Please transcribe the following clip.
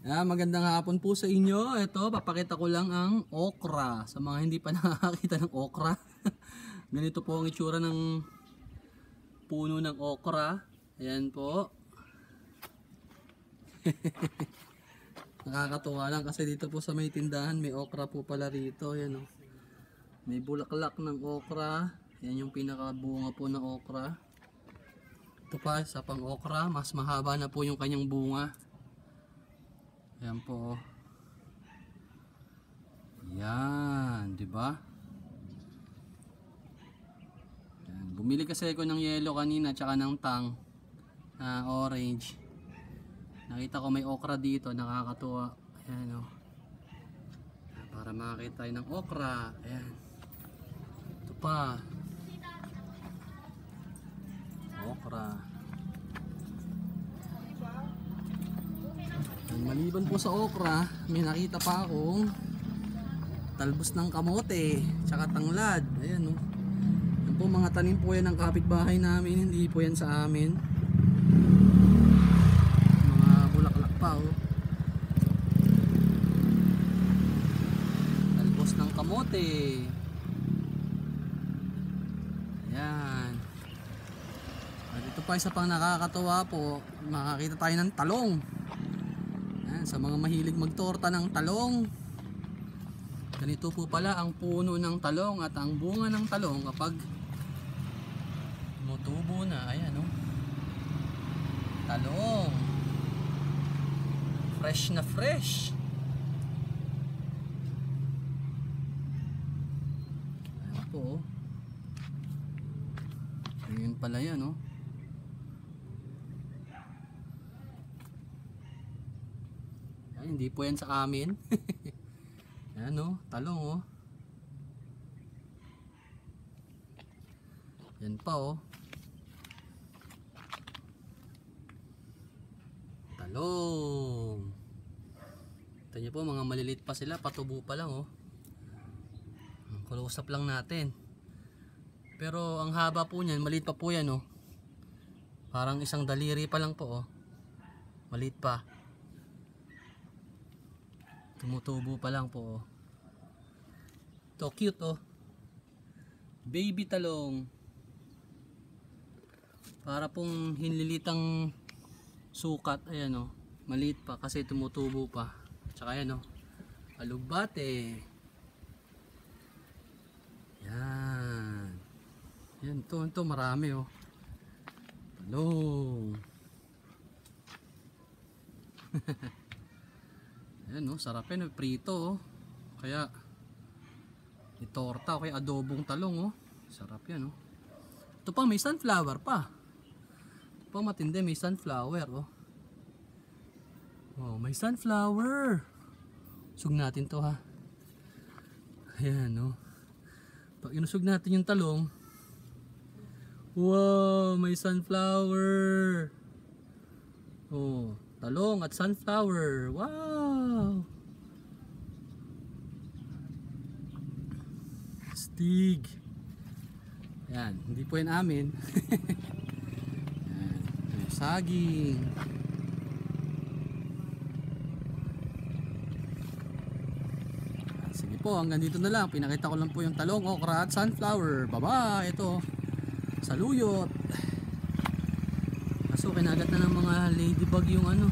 Magandang hapon po sa inyo. Ito, papakita ko lang ang okra. Sa mga hindi pa nakakita ng okra. Ganito po ang itsura ng puno ng okra. Ayan po. Nakakatuwa lang kasi dito po sa may tindahan may okra po pala rito. Ayan, oh. May bulaklak ng okra. Ayan yung pinakabunga po ng okra. Ito pa, isa pang okra. Mas mahaba na po yung kanyang bunga. Ayan po. Yan, 'di ba? Yan. Bumili kasi ako ng yellow kanina tsaka ng tang na orange. Nakita ko may okra dito, nakakatuwa. Ayan, oh. Para makakita tayo ng okra. Ayan. Ito pa. Okra. Maliban po sa okra, may nakita pa akong talbos ng kamote tsaka tanglad. Ayan, oh. Yan po, mga tanim po yan ng kapitbahay namin, hindi po yan sa amin. Mga bulaklak pa, oh. Talbos ng kamote. Ayan. At ito pa, isa pang nakakatuwa po, makakita tayo ng talong. Sa mga mahilig magtorta ng talong, ganito po pala ang puno ng talong at ang bunga ng talong kapag tumutubo na. Ayan, oh. Talong fresh na fresh. Ayan po, oh. Ayan pala yan, oh. Hindi po yan sa amin. Ayan, oh, talong, oh. Yan pa, oh. Talong. Ito nyo po, mga maliliit pa sila, patubo pa lang, oh. Close up lang natin. Pero ang haba po niyan, maliit pa po yan, oh. Parang isang daliri pa lang po, oh. Maliit pa. Tumutubo pa lang po, oh. Ito, cute, oh. Baby talong. Para pong hinlilitang sukat. Ayan, oh. Maliit pa kasi tumutubo pa. Tsaka ayan, oh. Alugbate. Yan. Yan, ito marami, oh. Talong. Ayan, oh, sarap yan, prito, oh. Kaya itorta o kaya adobong talong, oh. Sarap yan, oh. Ito pa, may sunflower pa. Ito pa matindi, may sunflower, oh. Oh, may sunflower. Sug natin to, ha. Ayan, oh. Pag inusog natin yung talong, wow, may sunflower. Oh, talong at sunflower. Wow! Stig. Yan, hindi po yan amin. Yan, saging. Sige po, hanggang dito na lang. Pinakita ko lang po yung talong, okra at sunflower. Baba, ito. Saluyot. Kaso kinagat na ng mga ladybug yung ano.